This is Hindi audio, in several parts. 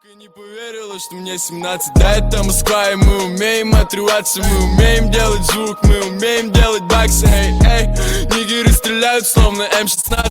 Сука, не поверила, что мне 17. Да, это Москва, и мы умеем отрываться. Мы умеем делать звук, мы умеем делать баксы. Эй, эй, нигеры стреляют, словно М16.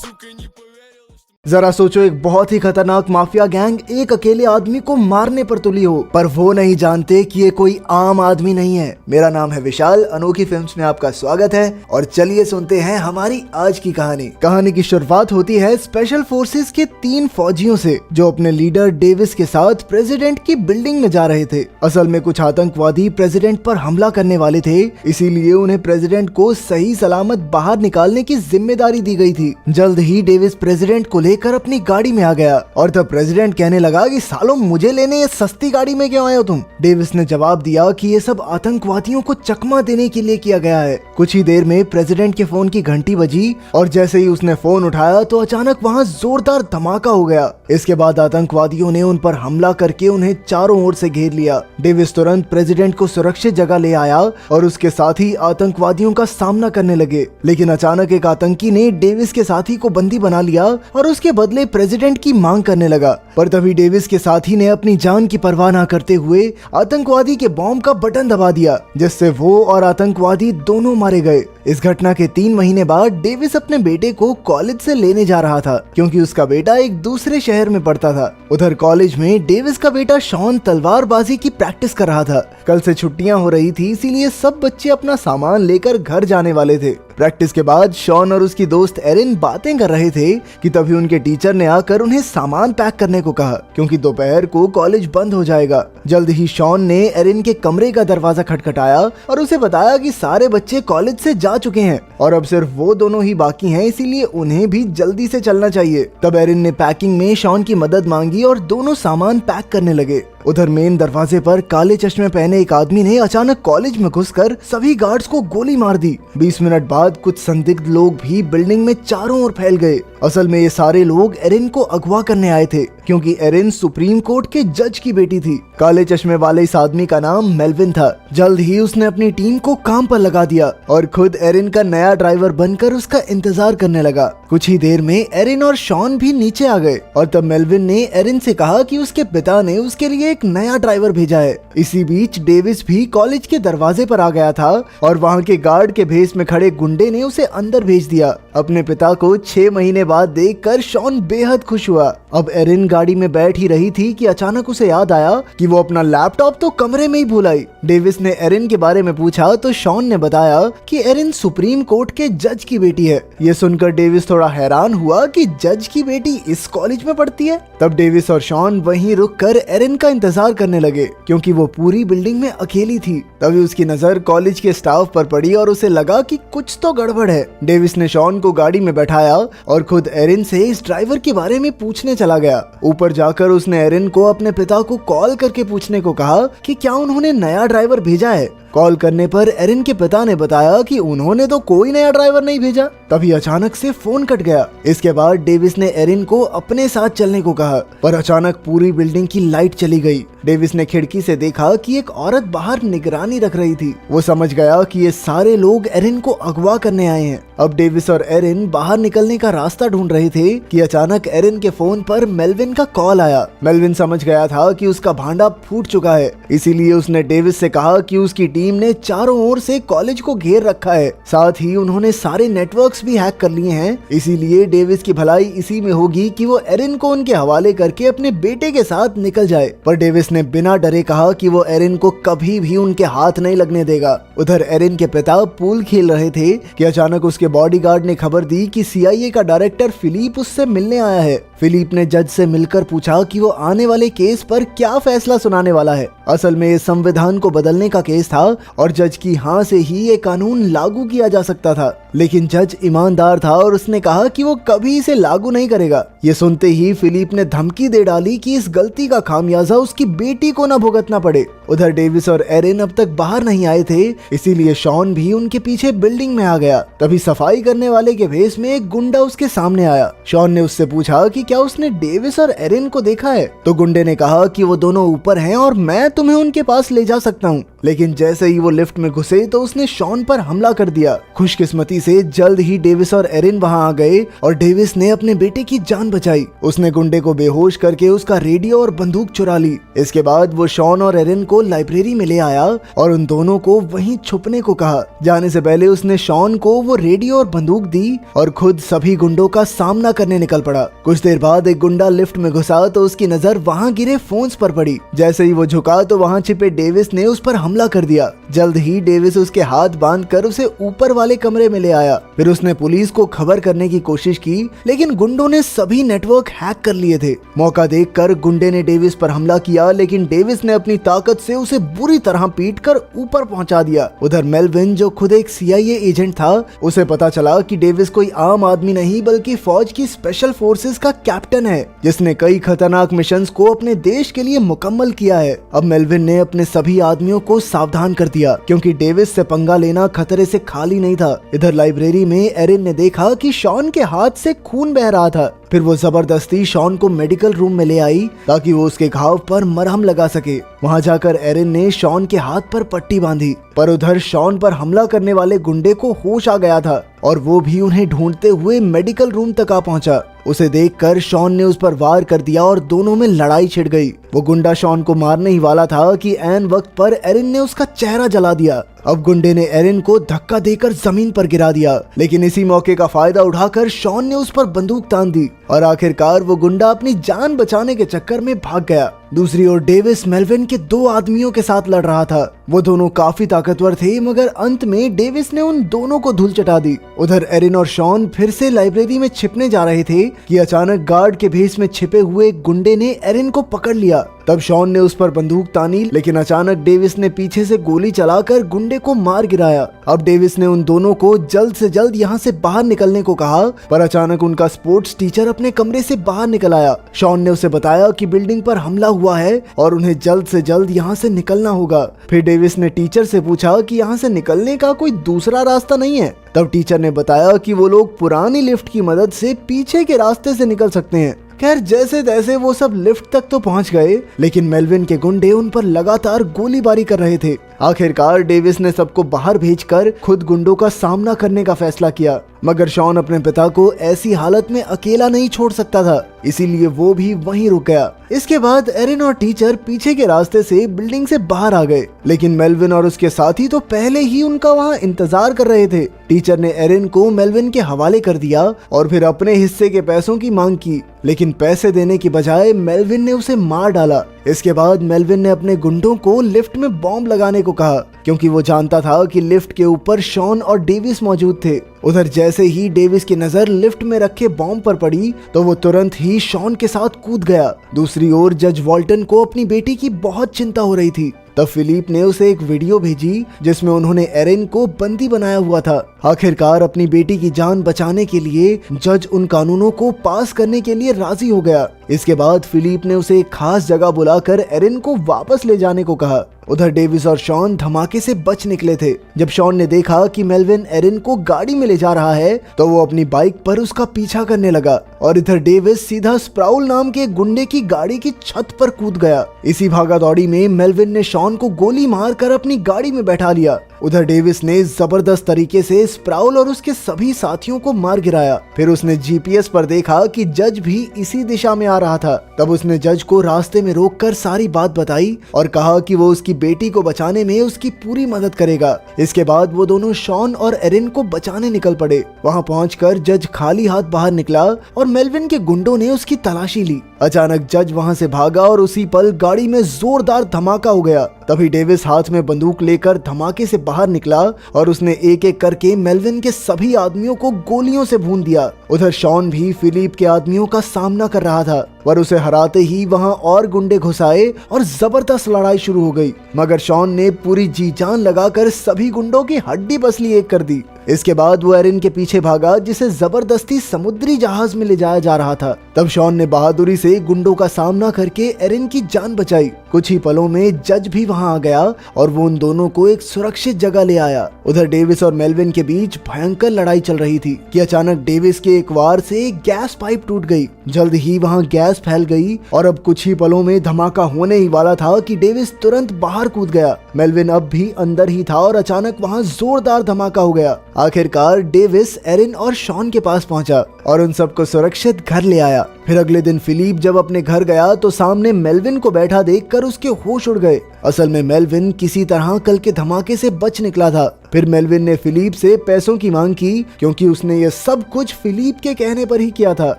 Сука, не поверила, что... जरा सोचो, एक बहुत ही खतरनाक माफिया गैंग एक अकेले आदमी को मारने पर तुली हो, पर वो नहीं जानते कि ये कोई आम आदमी नहीं है। मेरा नाम है विशाल, अनोखी फिल्म्स में आपका स्वागत है और चलिए सुनते हैं हमारी आज की कहानी। कहानी की शुरुआत होती है स्पेशल फोर्सेस के 3 फौजियों से जो अपने लीडर डेविस के साथ प्रेसिडेंट की बिल्डिंग में जा रहे थे। असल में कुछ आतंकवादी प्रेसिडेंट पर हमला करने वाले थे, इसीलिए उन्हें प्रेसिडेंट को सही सलामत बाहर निकालने की जिम्मेदारी दी गई थी। जल्द ही डेविस प्रेसिडेंट को लेकर अपनी गाड़ी में आ गया और तब प्रेसिडेंट कहने लगा कि सालों मुझे लेने ये सस्ती गाड़ी में क्यों आए हो तुम। डेविस ने जवाब दिया कि ये सब आतंकवादियों को चकमा देने के लिए किया गया है। कुछ ही देर में प्रेसिडेंट के फोन की घंटी बजी और जैसे ही उसने फोन उठाया तो अचानक वहाँ जोरदार धमाका हो गया। इसके बाद आतंकवादियों ने उन पर हमला करके उन्हें चारों ओर से घेर लिया। डेविस तुरंत प्रेसिडेंट को सुरक्षित जगह ले आया और उसके साथी आतंकवादियों का सामना करने लगे, लेकिन अचानक एक आतंकी ने डेविस के साथी को बंदी बना लिया और उसके बदले प्रेसिडेंट की मांग करने लगा। पर तभी डेविस के साथी ने अपनी जान की परवाह न करते हुए आतंकवादी के बॉम्ब का बटन दबा दिया, जिससे वो और आतंकवादी दोनों मारे गए। इस घटना के 3 महीने बाद डेविस अपने बेटे को कॉलेज से लेने जा रहा था, क्योंकि उसका बेटा एक दूसरे शहर में पढ़ता था। उधर कॉलेज में डेविस का बेटा शॉन तलवारबाजी की प्रैक्टिस कर रहा था। कल से छुट्टियां हो रही थी, इसीलिए सब बच्चे अपना सामान लेकर घर जाने वाले थे। प्रैक्टिस के बाद शॉन और उसकी दोस्त एरिन बातें कर रहे थे कि तभी उनके टीचर ने आकर उन्हें सामान पैक करने को कहा, क्योंकि दोपहर को कॉलेज बंद हो जाएगा। जल्द ही शॉन ने एरिन के कमरे का दरवाजा खटखटाया और उसे बताया कि सारे बच्चे कॉलेज से जा चुके हैं और अब सिर्फ वो दोनों ही बाकी हैं, इसीलिए उन्हें भी जल्दी से चलना चाहिए। तब एरिन ने पैकिंग में शॉन की मदद मांगी और दोनों सामान पैक करने लगे। उधर मेन दरवाजे पर काले चश्मे पहने एक आदमी ने अचानक कॉलेज में घुसकर सभी गार्ड्स को गोली मार दी। 20 मिनट बाद कुछ संदिग्ध लोग भी बिल्डिंग में चारों ओर फैल गए। असल में ये सारे लोग एरिन को अगवा करने आए थे, क्योंकि एरिन सुप्रीम कोर्ट के जज की बेटी थी। काले चश्मे वाले इस आदमी का नाम मेल्विन था। जल्द ही उसने अपनी टीम को काम पर लगा दिया और खुद एरिन का नया ड्राइवर बनकर उसका इंतजार करने लगा। कुछ ही देर में एरिन और शॉन भी नीचे आ गए और तब मेल्विन ने एरिन से कहा कि उसके पिता ने उसके लिए एक नया ड्राइवर भेजा है। इसी बीच डेविस भी कॉलेज के दरवाजे पर आ गया था और वहाँ के गार्ड के भेष में खड़े गुंडे ने उसे अंदर भेज दिया। अपने पिता को 6 महीने बाद देखकर शॉन बेहद खुश हुआ। अब एरिन गाड़ी में बैठ ही रही थी कि अचानक उसे याद आया कि वो अपना लैपटॉप तो कमरे में ही भूल आई। डेविस ने एरिन के बारे में पूछा तो शॉन ने बताया कि एरिन सुप्रीम कोर्ट के जज की बेटी है। ये सुनकर डेविस थोड़ा हैरान हुआ कि जज की बेटी इस कॉलेज में पढ़ती है। तब डेविस और शॉन वहीं रुककर एरिन का इंतजार करने लगे, क्योंकि वो पूरी बिल्डिंग में अकेली थी। तभी उसकी नजर कॉलेज के स्टाफ पर पड़ी और उसे लगा कि कुछ तो गड़बड़ है। डेविस ने शॉन को गाड़ी में बैठाया और खुद एरिन से इस ड्राइवर के बारे में पूछने चला गया। ऊपर जाकर उसने एरिन को अपने पिता को कॉल करके पूछने को कहा कि क्या उन्होंने नया ड्राइवर भेजा है। कॉल करने पर एरिन के पिता ने बताया कि उन्होंने तो कोई नया ड्राइवर नहीं भेजा। तभी अचानक से फोन कट गया। इसके बाद डेविस ने एरिन को अपने साथ चलने को कहा, पर अचानक पूरी बिल्डिंग की लाइट चली गई। डेविस ने खिड़की से देखा कि एक औरत बाहर निगरानी रख रही थी। वो समझ गया कि ये सारे लोग एरिन को अगवा करने आए हैं। अब डेविस और एरिन बाहर निकलने का रास्ता ढूंढ रहे थे कि अचानक एरिन के फोन पर मेल्विन का कॉल आया। मेल्विन समझ गया था कि उसका भांडा फूट चुका है, इसीलिए उसने डेविस से कहा कि उसकी टीम ने चारों ओर से कॉलेज को घेर रखा है। साथ ही उन्होंने सारे नेटवर्क्स भी हैक कर लिए हैं, इसीलिए डेविस की भलाई इसी में होगी कि वो एरिन को उनके हवाले करके अपने बेटे के साथ निकल जाए। पर डेविस ने बिना डरे कहा कि वो एरिन को कभी भी उनके हाथ नहीं लगने देगा। उधर एरिन के पिता पूल खेल रहे थे कि अचानक उसके बॉडीगार्ड ने खबर दी कि CIA का डायरेक्टर फिलिप उससे मिलने आया है। फिलिप ने जज से मिलकर पूछा कि वो आने वाले केस पर क्या फैसला सुनाने वाला है। असल में ये संविधान को बदलने का केस था और जज की हाँ से ही ये कानून लागू किया जा सकता था, लेकिन जज ईमानदार था और उसने कहा कि वो कभी इसे लागू नहीं करेगा। ये सुनते ही फिलिप ने धमकी दे डाली कि इस गलती का खामियाजा उसकी बेटी को न भुगतना पड़े। उधर डेविस और एरिन अब तक बाहर नहीं आए थे, इसीलिए शॉन भी उनके पीछे बिल्डिंग में आ गया। तभी सफाई करने वाले के भेष में एक गुंडा उसके सामने आया। शॉन ने उससे पूछा कि क्या उसने डेविस और एरिन को देखा है, तो गुंडे ने कहा कि वो दोनों ऊपर हैं और मैं तुम्हें उनके पास ले जा सकता हूँ। लेकिन जैसे ही वो लिफ्ट में घुसे तो उसने शॉन पर हमला कर दिया। खुशकिस्मती से जल्द ही डेविस और एरिन वहां आ गए और डेविस ने अपने बेटे की जान बचाई। उसने गुंडे को बेहोश करके उसका रेडियो और बंदूक चुरा ली। इसके बाद वो शॉन और एरिन को लाइब्रेरी में ले आया और उन दोनों को वहीं छुपने को कहा। जाने से पहले उसने शॉन को वो रेडियो और बंदूक दी और खुद सभी गुंडों का सामना करने निकल पड़ा। कुछ देर बाद एक गुंडा लिफ्ट में घुसा तो उसकी नजर वहां गिरे फोन्स पर पड़ी। जैसे ही वो झुका तो वहां छिपे डेविस ने उस पर हमला कर दिया। जल्द ही डेविस उसके हाथ बांधकर उसे ऊपर वाले कमरे में ले आया। फिर उसने पुलिस को खबर करने की कोशिश की, लेकिन गुंडों ने सभी नेटवर्क हैक कर लिए थे। मौका देखकर गुंडे ने डेविस पर हमला किया, लेकिन डेविस ने अपनी ताकत से उसे बुरी तरह पीटकर ऊपर पहुंचा दिया। उधर मेलविन, जो खुद एक CIA एजेंट था, उसे पता चला कि डेविस कोई आम आदमी नहीं बल्कि फौज की स्पेशल फोर्सेस का कैप्टन है, जिसने कई खतरनाक मिशंस को अपने देश के लिए मुकम्मल किया है। अब मेलविन ने अपने सभी आदमियों को सावधान कर दिया, क्योंकि डेविस से पंगा लेना खतरे से खाली नहीं था। इधर लाइब्रेरी में एरिन ने देखा कि शॉन के हाथ से खून बह रहा था। फिर वो जबरदस्ती शॉन को मेडिकल रूम में ले आई ताकि वो उसके घाव पर मरहम लगा सके। वहां जाकर एरिन ने शॉन के हाथ पर पट्टी बांधी, पर उधर शॉन पर हमला करने वाले गुंडे को होश आ गया था और वो भी उन्हें ढूंढते हुए मेडिकल रूम तक आ पहुंचा। उसे देखकर शॉन ने उस पर वार कर दिया और दोनों में लड़ाई छिड़ गई। वो गुंडा शॉन को मारने ही वाला था कि ऐन वक्त पर एरिन ने उसका चेहरा जला दिया। अब गुंडे ने एरिन को धक्का देकर जमीन पर गिरा दिया, लेकिन इसी मौके का फायदा उठाकर शॉन ने उस पर बंदूक तान दी और आखिरकार वो गुंडा अपनी जान बचाने के चक्कर में भाग गया। दूसरी ओर डेविस मेलविन के 2 आदमियों के साथ लड़ रहा था। वो दोनों काफी ताकतवर थे, मगर अंत में डेविस ने उन दोनों को धूल चटा दी। उधर एरिन और शॉन फिर से लाइब्रेरी में छिपने जा रहे थे कि अचानक गार्ड के भेष में छिपे हुए एक गुंडे ने एरिन को पकड़ लिया। तब शॉन ने उस पर बंदूक तानी, लेकिन अचानक डेविस ने पीछे से गोली चलाकर गुंडे को मार गिराया। अब डेविस ने उन दोनों को जल्द से जल्द यहाँ से बाहर निकलने को कहा, पर अचानक उनका स्पोर्ट्स टीचर अपने कमरे से बाहर निकल आया। शॉन ने उसे बताया कि बिल्डिंग पर हमला हुआ है और उन्हें जल्द से जल्द यहाँ से निकलना होगा। फिर डेविस ने टीचर से पूछा कि यहाँ से निकलने का कोई दूसरा रास्ता नहीं है। तब टीचर ने बताया कि वो लोग पुरानी लिफ्ट की मदद से पीछे के रास्ते से निकल सकते हैं। खैर, जैसे तैसे वो सब लिफ्ट तक तो पहुंच गए, लेकिन मेलविन के गुंडे उन पर लगातार गोलीबारी कर रहे थे। आखिरकार डेविस ने सबको बाहर भेजकर खुद गुंडों का सामना करने का फैसला किया, मगर शॉन अपने पिता को ऐसी हालत में अकेला नहीं छोड़ सकता था, इसीलिए वो भी वहीं रुक गया। इसके बाद एरिन और टीचर पीछे के रास्ते से बिल्डिंग से बाहर आ गए, लेकिन मेलविन और उसके साथी तो पहले ही उनका वहां इंतजार कर रहे थे। टीचर ने एरिन को मेलविन के हवाले कर दिया और फिर अपने हिस्से के पैसों की मांग की, लेकिन पैसे देने की बजाय मेलविन ने उसे मार डाला। इसके बाद मेलविन ने अपने गुंडों को लिफ्ट में बॉम्ब लगाने को कहा, क्योंकि वो जानता था कि लिफ्ट के ऊपर शॉन और डेविस मौजूद थे। उधर जैसे ही डेविस की नजर लिफ्ट में रखे बॉम्ब पर पड़ी तो वो तुरंत ही शॉन के साथ कूद गया। दूसरी ओर जज वॉल्टन को अपनी बेटी की बहुत चिंता हो रही थी। तब फिलिप ने उसे एक वीडियो भेजी जिसमें उन्होंने एरिन को बंदी बनाया हुआ था। आखिरकार अपनी बेटी की जान बचाने के लिए जज उन कानूनों को पास करने के लिए राजी हो गया। इसके बाद फिलिप ने उसे एक खास जगह बुलाकर एरिन को वापस ले जाने को कहा। उधर डेविस और शॉन धमाके से बच निकले थे। जब शॉन ने देखा कि मेलविन एरिन को गाड़ी में ले जा रहा है तो वो अपनी बाइक पर उसका पीछा करने लगा और इधर डेविस सीधा स्प्राउल नाम के गुंडे की गाड़ी की छत पर कूद गया। इसी भागा दौड़ी में मेलविन ने शॉन को गोली मारकर अपनी गाड़ी में बैठा लिया। उधर डेविस ने जबरदस्त तरीके से स्प्राउल और उसके सभी साथियों को मार गिराया। फिर उसने GPS पर देखा कि जज भी इसी दिशा में आ रहा था। तब उसने जज को रास्ते में रोककर सारी बात बताई और कहा कि वो उसकी बेटी को बचाने में उसकी पूरी मदद करेगा। इसके बाद वो दोनों शॉन और एरिन को बचाने निकल पड़े। वहां पहुंचकर जज खाली हाथ बाहर निकला और मेलविन के गुंडों ने उसकी तलाशी ली। अचानक जज वहां से भागा और उसी पल गाड़ी में जोरदार धमाका हो गया। तभी डेविस हाथ में बंदूक लेकर धमाके से बाहर निकला और उसने एक एक करके मेलविन के सभी आदमियों को गोलियों से भून दिया। उधर शॉन भी फिलिप के आदमियों का सामना कर रहा था। पर उसे हराते ही वहां और गुंडे घुस आए और जबरदस्त लड़ाई शुरू हो गई। मगर शॉन ने पूरी जी जान लगाकर सभी गुंडों की हड्डी पसली एक कर दी। इसके बाद वो एरिन के पीछे भागा, जिसे जबरदस्ती समुद्री जहाज में ले जाया जा रहा था। तब शॉन ने बहादुरी से गुंडों का सामना करके एरिन की जान बचाई। कुछ ही पलों में जज भी वहां आ गया और वो उन दोनों को एक सुरक्षित जगह ले आया। उधर डेविस और मेलविन के बीच भयंकर लड़ाई चल रही थी कि अचानक डेविस के एक वार से गैस पाइप टूट गई। जल्द ही वहां गैस फैल गई और अब कुछ ही पलों में धमाका होने ही वाला था कि डेविस तुरंत बाहर कूद गया। मेलविन अब भी अंदर ही था और अचानक वहां जोरदार धमाका हो गया। आखिरकार डेविस एरिन और शॉन के पास पहुंचा और उन सबको सुरक्षित घर ले आया। फिर अगले दिन फिलिप जब अपने घर गया तो सामने मेलविन को बैठा देखकर उसके होश उड़ गए। असल में मेलविन किसी तरह कल के धमाके से बच निकला था। फिर मेलविन ने फिलिप से पैसों की मांग की, क्योंकि उसने ये सब कुछ फिलिप के कहने पर ही किया था।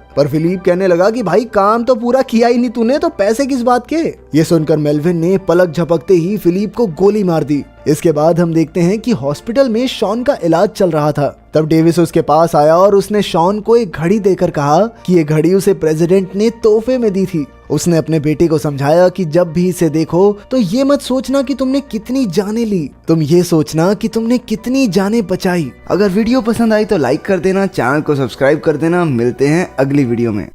पर फिलिप कहने लगा कि भाई काम तो पूरा किया ही नहीं तूने, तो पैसे किस बात के। ये सुनकर मेलविन ने पलक झपकते ही फिलिप को गोली मार दी। इसके बाद हम देखते हैं कि हॉस्पिटल में शॉन का इलाज चल रहा था। तब डेविस उसके पास आया और उसने शॉन को एक घड़ी देकर कहा कि ये घड़ी उसे प्रेसिडेंट ने तोहफे में दी थी। उसने अपने बेटे को समझाया कि जब भी इसे देखो तो ये मत सोचना कि तुमने कितनी जानें ली, तुम ये सोचना कि तुमने कितनी जानें बचाई। अगर वीडियो पसंद आई तो लाइक कर देना, चैनल को सब्सक्राइब कर देना। मिलते हैं अगली वीडियो में।